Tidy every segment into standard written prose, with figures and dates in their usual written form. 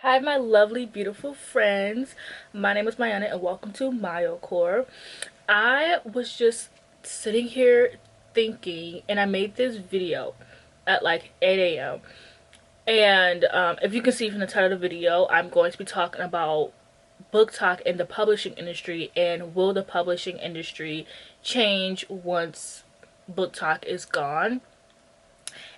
Hi, my lovely, beautiful friends. My name is Mayana, and welcome to Core. I was just sitting here thinking, and I made this video at like 8 a.m. And if you can see from the title of the video, I'm going to be talking about book talk in the publishing industry, and will the publishing industry change once book talk is gone.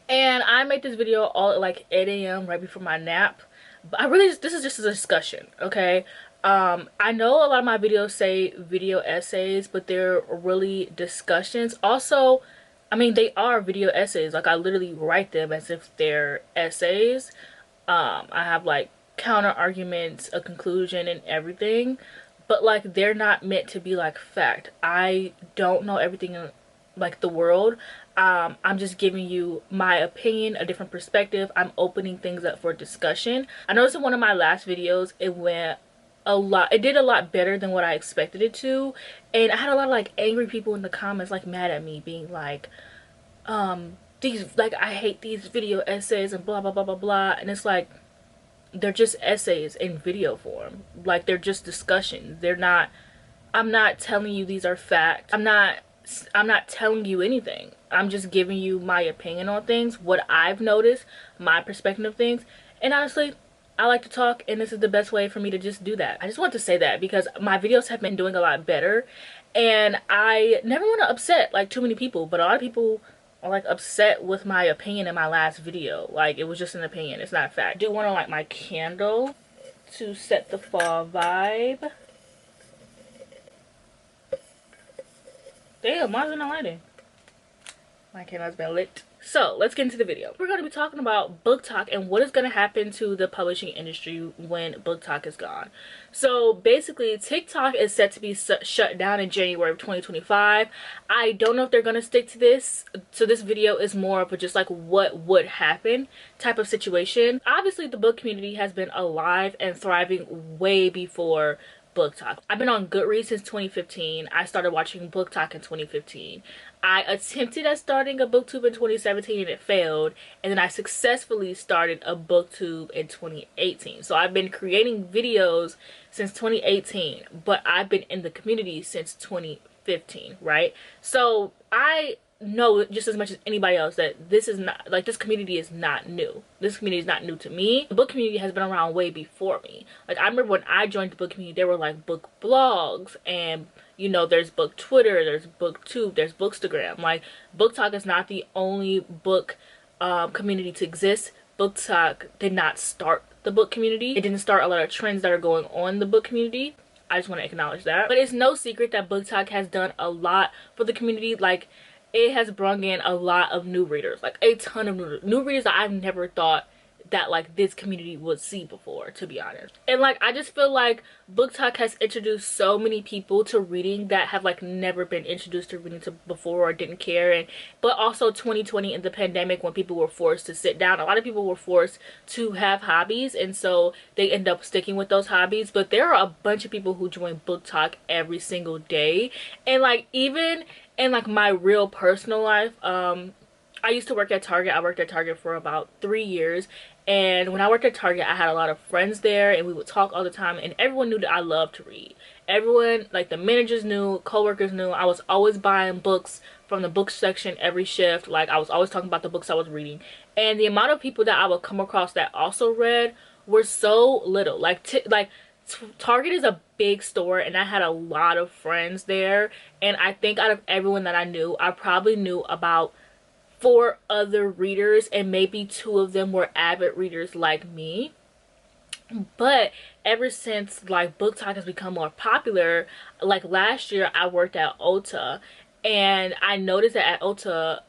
And I made this video all at like 8 a.m. right before my nap. But this is just a discussion, okay? I know a lot of my videos say video essays, but they're really discussions. Also, I mean, they are video essays. Like, I literally write them as if they're essays. I have like counter arguments, a conclusion, and everything. But like, they're not meant to be like fact. I don't know everything in like the world. I'm just giving you my opinion, a different perspective. I'm opening things up for discussion. I noticed in one of my last videos it did a lot better than what I expected it to, and I had a lot of like angry people in the comments, like mad at me, being like these, like, I hate these video essays and blah blah blah blah blah. And it's like, they're just essays in video form. Like, they're just discussions. They're not, I'm not telling you these are fact. I'm not telling you anything. I'm just giving you my opinion on things, what I've noticed, my perspective of things. And honestly, I like to talk, and this is the best way for me to just do that. I just want to say that because my videos have been doing a lot better, and I never want to upset like too many people, but a lot of people are like upset with my opinion in my last video. Like, it was just an opinion, it's not a fact. I do want to light my candle to set the fall vibe. Damn, why is it not lighting? My candle's been lit. So let's get into the video. We're going to be talking about book talk and what is going to happen to the publishing industry when book talk is gone. So basically, TikTok is set to be shut down in January of 2025. I don't know if they're going to stick to this. So this video is more of a just like what would happen type of situation. Obviously, the book community has been alive and thriving way before book talk. I've been on Goodreads since 2015. I started watching book talk in 2015. I attempted at starting a booktube in 2017 and it failed, and then I successfully started a booktube in 2018. So I've been creating videos since 2018, but I've been in the community since 2015, right? So I know just as much as anybody else that this is not, like, this community is not new. This community is not new to me. The book community has been around way before me. Like, I remember when I joined the book community, there were like book blogs, and you know, there's book Twitter, there's booktube, there's bookstagram. Like, book talk is not the only book community to exist. Book talk did not start the book community. It didn't start a lot of trends that are going on in the book community. I just want to acknowledge that. But it's no secret that book talk has done a lot for the community. Like, it has brought in a lot of new readers, like a ton of new readers that I've never thought that like this community would see before, to be honest. And like, I just feel like book talk has introduced so many people to reading that have like never been introduced to reading to before or didn't care. And but also 2020 in the pandemic, when people were forced to sit down, a lot of people were forced to have hobbies, and so they end up sticking with those hobbies. But there are a bunch of people who join book talk every single day. And like, even in like my real personal life, I used to work at Target. I worked at Target for about 3 years, and when I worked at Target, I had a lot of friends there, and we would talk all the time, and everyone knew that I loved to read. Everyone, like the managers knew, co-workers knew. I was always buying books from the book section every shift. Like, I was always talking about the books I was reading, and the amount of people that I would come across that also read were so little. Target is a big store, and I had a lot of friends there, and I think out of everyone that I knew, I probably knew about 4 other readers, and maybe 2 of them were avid readers like me. But ever since like book talk has become more popular, like last year I worked at Ulta, and I noticed that at Ulta,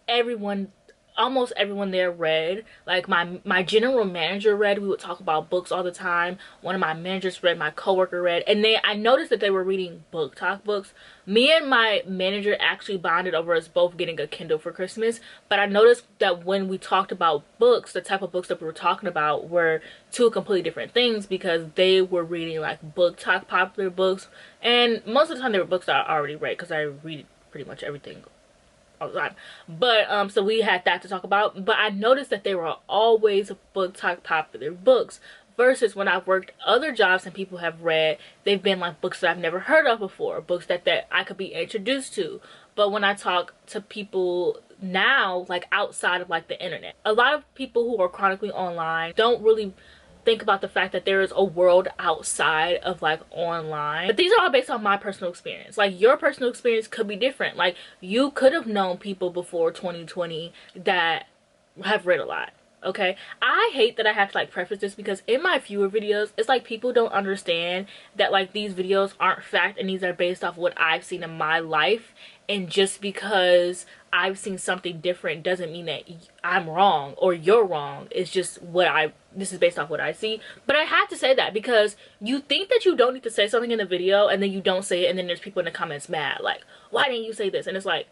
everyone, almost everyone there read. Like, my general manager read. We would talk about books all the time. One of my managers read, my coworker read, and I noticed that they were reading book talk books. Me and my manager actually bonded over us both getting a Kindle for Christmas, but I noticed that when we talked about books, the type of books that we were talking about were 2 completely different things, because they were reading like book talk popular books, and most of the time they were books that I already read, because I read pretty much everything all the time. But so we had that to talk about. But I noticed that they were always book talk popular books versus when I've worked other jobs and people have read, they've been like books that I've never heard of before, books that I could be introduced to. But when I talk to people now, like outside of like the internet, a lot of people who are chronically online don't really think about the fact that there is a world outside of like online. But these are all based on my personal experience. Like your personal experience could be different. Like you could have known people before 2020 that have read a lot. Okay, I hate that I have to like preface this, because in my viewer videos, it's like people don't understand that like these videos aren't fact and these are based off what I've seen in my life. And just because I've seen something different doesn't mean that I'm wrong or you're wrong. It's just this is based off what I see. But I have to say that because you think that you don't need to say something in the video and then you don't say it, and then there's people in the comments mad like, why didn't you say this? And it's like,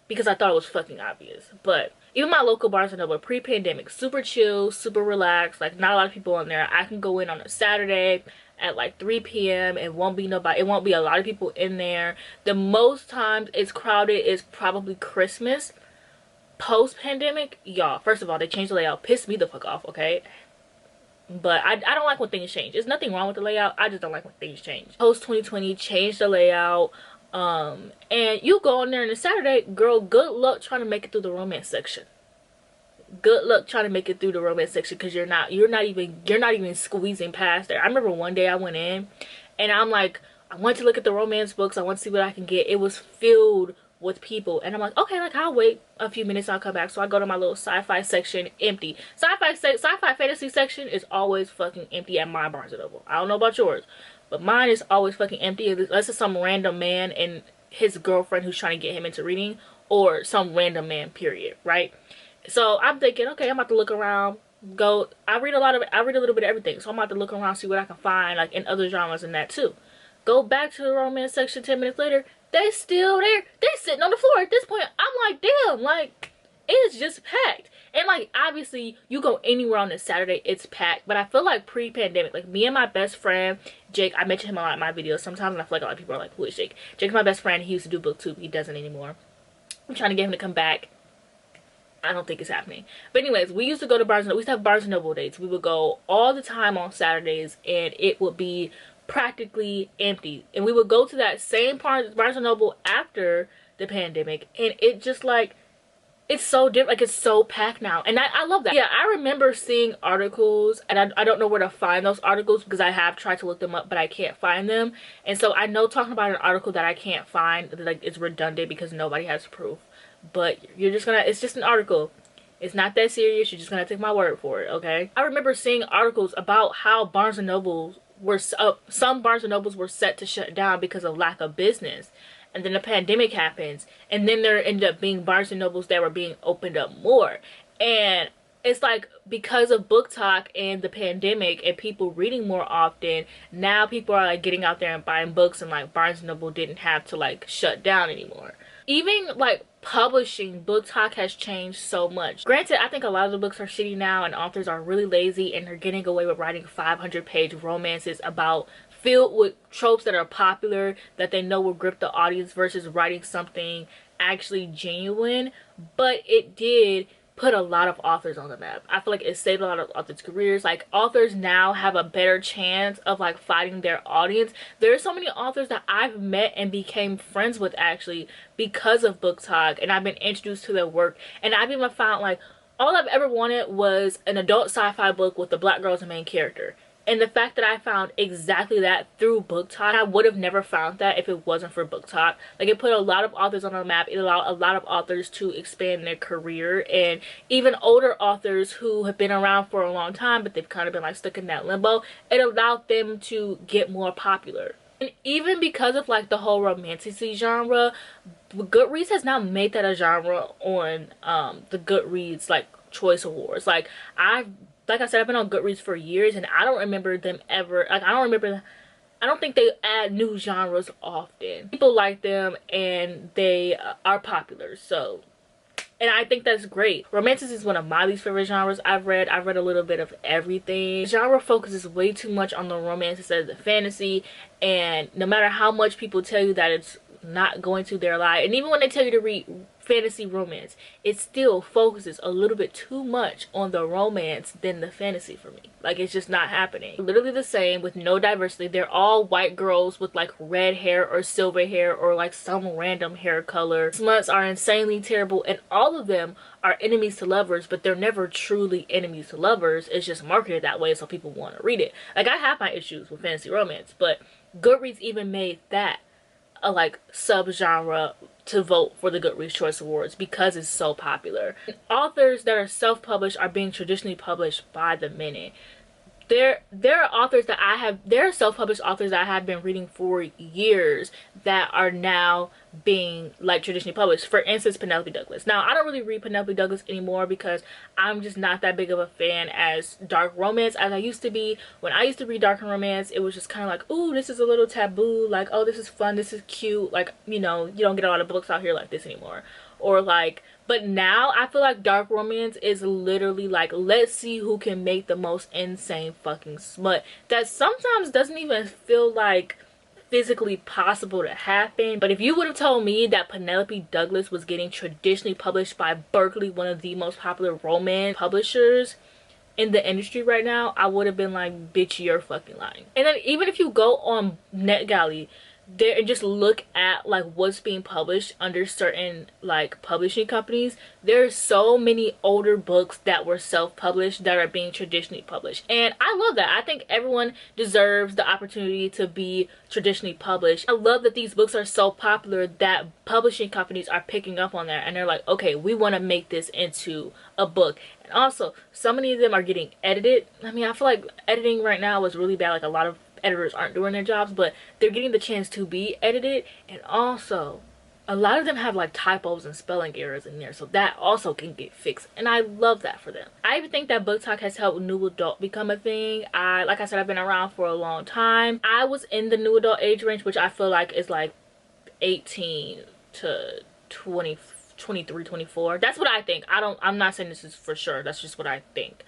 because I thought it was fucking obvious. But even my local Barnes & Noble pre-pandemic, super chill, super relaxed, like not a lot of people in there. I can go in on a Saturday at like 3 p.m. It won't be nobody, it won't be a lot of people in there. The most times it's crowded is probably Christmas. Post-pandemic, y'all, first of all, they changed the layout, pissed me the fuck off, okay? But I don't like when things change. There's nothing wrong with the layout, I just don't like when things change. Post 2020 changed the layout. And you go in there on a Saturday, girl, good luck trying to make it through the romance section. Good luck trying to make it through the romance section, because you're not even squeezing past there. I remember one day I went in and I'm like, I went to look at the romance books, I want to see what I can get. It was filled with people, and I'm like, okay, like I'll wait a few minutes, I'll come back. So I go to my little sci-fi section, empty. Sci-fi fantasy section is always fucking empty at my Barnes & Noble. I don't know about yours, but mine is always fucking empty unless it's some random man and his girlfriend who's trying to get him into reading, or some random man, period, right? So I'm thinking, okay, I'm about to look around, I read a little bit of everything, so I'm about to look around, see what I can find like in other genres and that too. Go back to the romance section 10 minutes later, they still there. They're sitting on the floor at this point. I'm like, damn, like it's just packed. And like obviously you go anywhere on a Saturday, it's packed. But I feel like pre-pandemic, like me and my best friend Jake, I mention him a lot in my videos sometimes, and I feel like a lot of people are like, who is Jake? Jake's my best friend. He used to do booktube, he doesn't anymore. I'm trying to get him to come back. I don't think it's happening. But anyways, we used to go to Barnes & Noble. We used to have Barnes & Noble dates. We would go all the time on Saturdays, and it would be practically empty. And we would go to that same Barnes & Noble after the pandemic, and it just like, it's so different. Like it's so packed now, and I love that. Yeah, I remember seeing articles, and I don't know where to find those articles, because I have tried to look them up but I can't find them. And so I know talking about an article that I can't find, like it's redundant because nobody has proof. But you're just gonna, it's just an article, it's not that serious, you're just gonna take my word for it, okay? I remember seeing articles about how Barnes & Nobles were some Barnes & Nobles were set to shut down because of lack of business. And then the pandemic happens, and then there ended up being Barnes & Nobles that were being opened up more. And it's like, because of booktok and the pandemic and people reading more often, now people are like getting out there and buying books, and like Barnes & Noble didn't have to like shut down anymore. Even like publishing, booktok has changed so much. Granted, I think a lot of the books are shitty now, and authors are really lazy, and they're getting away with writing 500-page romances about filled with tropes that are popular, that they know will grip the audience, versus writing something actually genuine. But it did put a lot of authors on the map. I feel like it saved a lot of authors' careers. Like authors now have a better chance of like finding their audience. There are so many authors that I've met and became friends with actually because of booktok, and I've been introduced to their work. And I've even found like, all I've ever wanted was an adult sci-fi book with the black girl as the main character. And the fact that I found exactly that through booktok, I would have never found that if it wasn't for booktok. Like it put a lot of authors on the map. It allowed a lot of authors to expand their career, and even older authors who have been around for a long time but they've kind of been like stuck in that limbo, it allowed them to get more popular. And even because of like the whole romanticy genre, Goodreads has now made that a genre on the Goodreads like Choice Awards. Like I said, I've been on Goodreads for years, and I don't remember them ever, like I don't think they add new genres often. People like them, and they are popular. So, and I think that's great. Romanticism is one of my least favorite genres I've read. I've read a little bit of everything. The genre focuses way too much on the romance instead of the fantasy, and no matter how much people tell you that it's not going to, their lie. And even when they tell you to read fantasy romance. It still focuses a little bit too much on the romance than the fantasy for me. Like, it's just not happening. Literally the same with no diversity. They're all white girls with like red hair or silver hair or like some random hair color. Smuts are insanely terrible, and all of them are enemies to lovers, but they're never truly enemies to lovers. It's just marketed that way so people want to read it. Like, I have my issues with fantasy romance, but Goodreads even made that a like subgenre to vote for the Goodreads Choice Awards because it's so popular. Authors that are self-published are being traditionally published by the minute. There are authors that there are self-published authors that I have been reading for years that are now being like traditionally published. For instance, Penelope Douglas. Now, I don't really read Penelope Douglas anymore because I'm just not that big of a fan as dark romance as I used to be. When I used to read dark romance, it was just kind of like, ooh, this is a little taboo. Like, oh, this is fun, this is cute. Like, you know, you don't get a lot of books out here like this anymore. Or like, but now I feel like dark romance is literally like, let's see who can make the most insane fucking smut that sometimes doesn't even feel like physically possible to happen. But if you would have told me that Penelope Douglas was getting traditionally published by Berkeley, one of the most popular romance publishers in the industry right now, I would have been like, bitch, you're fucking lying. And then even if you go on NetGalley there and just look at like what's being published under certain like publishing companies, there's so many older books that were self-published that are being traditionally published, and I love that. I think everyone deserves the opportunity to be traditionally published. I love that these books are so popular that publishing companies are picking up on that and they're like, okay, we want to make this into a book. And also, so many of them are getting edited. I mean, I feel like editing right now is really bad. Like, a lot of editors aren't doing their jobs, but they're getting the chance to be edited. And also, a lot of them have like typos and spelling errors in there, so that also can get fixed, and I love that for them. I even think that BookTok has helped new adult become a thing. Like I said, I've been around for a long time. I was in the new adult age range, which I feel like is like 18 to 20, 23, 24. That's what I think. I'm not saying this is for sure, that's just what I think.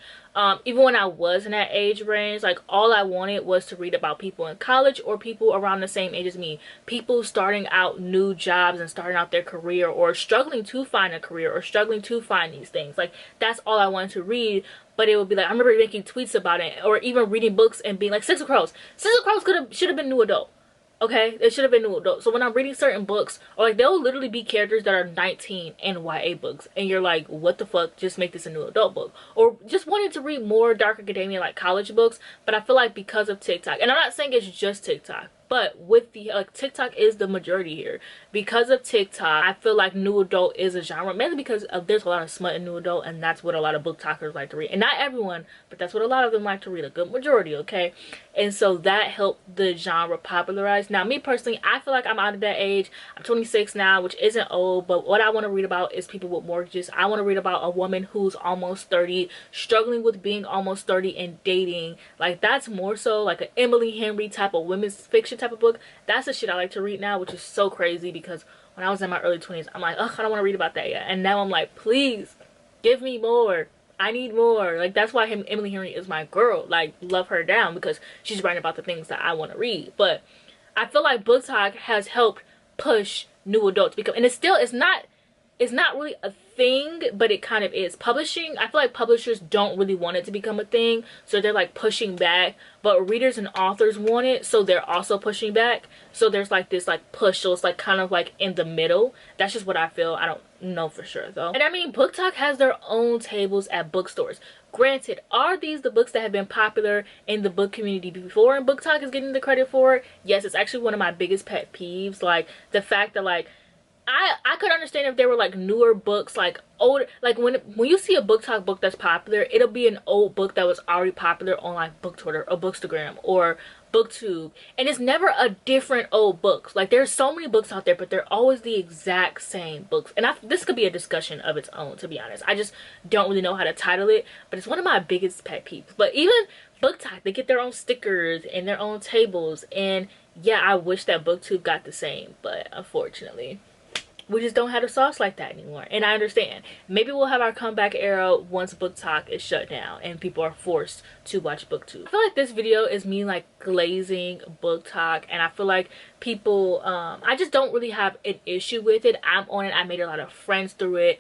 Even when I was in that age range, like, all I wanted was to read about people in college or people around the same age as me, people starting out new jobs and starting out their career, or struggling to find a career, or struggling to find these things. Like, that's all I wanted to read. But it would be like, I remember making tweets about it, or even reading books and being like, Six of Crows should have been new adult. Okay, it should have been new adult. So when I'm reading certain books, or like, they'll literally be characters that are 19 in YA books, and you're like, what the fuck, just make this a new adult book. Or just wanted to read more dark academia, like college books. But I feel like because of TikTok, and I'm not saying it's just TikTok, but with the like, TikTok is the majority here. Because of TikTok, I feel like new adult is a genre, mainly because there's a lot of smut in new adult, and that's what a lot of BookTokers like to read. And not everyone, but that's what a lot of them like to read, a good majority, okay? And so that helped the genre popularize. Now, me personally, I feel like I'm out of that age. I'm 26 now, which isn't old, but what I want to read about is people with mortgages. I want to read about a woman who's almost 30, struggling with being almost 30 and dating. Like, that's more so like an Emily Henry type of women's fiction type of book. That's the shit I like to read now, which is so crazy because when I was in my early 20s, I'm like, ugh, I don't want to read about that yet. And now I'm like, please give me more. I need more. Like, that's why Emily Henry is my girl. Like, love her down because she's writing about the things that I want to read. But I feel like BookTok has helped push new adults become, and it's not really a thing, but it kind of is. Publishing, I feel like publishers don't really want it to become a thing, so they're like pushing back, but readers and authors want it, so they're also pushing back. So there's like this like push, so it's like kind of like in the middle. That's just what I feel. I don't know for sure though. And I mean, BookTok has their own tables at bookstores. Granted, are these the books that have been popular in the book community before and BookTok is getting the credit for it? Yes, it's actually one of my biggest pet peeves. Like, the fact that like, I could understand if there were like newer books, like older, like when you see a BookTok book that's popular, it'll be an old book that was already popular on like BookTwitter or Bookstagram or BookTube, and it's never a different old book. Like, there's so many books out there, but they're always the exact same books. And this could be a discussion of its own, to be honest. I just don't really know how to title it, but it's one of my biggest pet peeves. But even BookTok, they get their own stickers and their own tables, and yeah, I wish that BookTube got the same, but unfortunately we just don't have the sauce like that anymore. And I understand. Maybe we'll have our comeback era once BookTok is shut down and people are forced to watch BookTube. I feel like this video is me like glazing BookTok, and I feel like people, I just don't really have an issue with it. I'm on it. I made a lot of friends through it.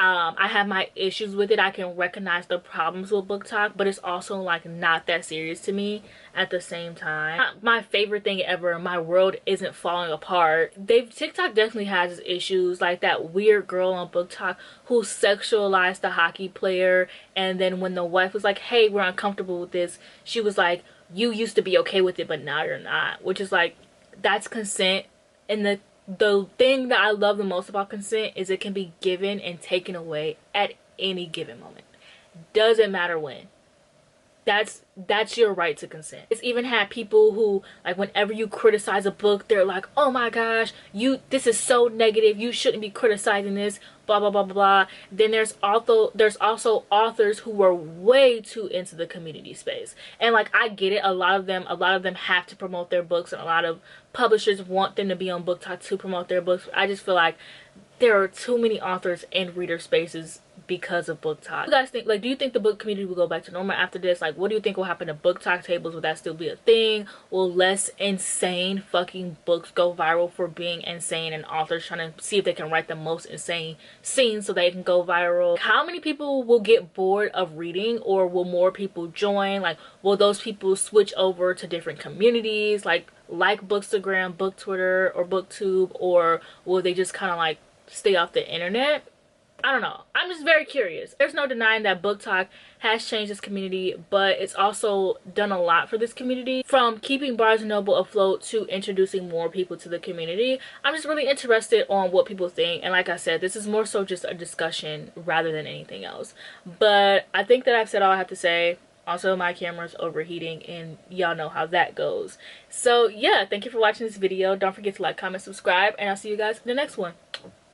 I have my issues with it. I can recognize the problems with BookTok, but it's also like not that serious to me at the same time. Not my favorite thing ever. My world isn't falling apart. TikTok definitely has its issues, like that weird girl on BookTok who sexualized the hockey player, and then when the wife was like, hey, we're uncomfortable with this, she was like, you used to be okay with it but now you're not, which is like, that's consent. And the thing that I love the most about consent is it can be given and taken away at any given moment. Doesn't matter when. That's your right to consent. It's even had people who, like, whenever you criticize a book, they're like, oh my gosh, this is so negative, you shouldn't be criticizing this, blah blah blah blah blah. Then there's also authors who were way too into the community space, and like, I get it, a lot of them have to promote their books, and a lot of publishers want them to be on BookTok to promote their books. I just feel like there are too many authors in reader spaces because of BookTok. You guys think, like, do you think the book community will go back to normal after this? Like, what do you think will happen to BookTok tables? Will that still be a thing? Will less insane fucking books go viral for being insane, and authors trying to see if they can write the most insane scenes so they can go viral? How many people will get bored of reading, or will more people join? Like, will those people switch over to different communities like Bookstagram, Book Twitter, or BookTube, or will they just kind of like stay off the internet? I don't know. I'm just very curious. There's no denying that BookTok has changed this community, but it's also done a lot for this community, from keeping Barnes & Noble afloat to introducing more people to the community. I'm just really interested on what people think, and like I said, this is more so just a discussion rather than anything else. But I think that I've said all I have to say. Also, my camera's overheating, and y'all know how that goes. So yeah, thank you for watching this video. Don't forget to like, comment, subscribe, and I'll see you guys in the next one.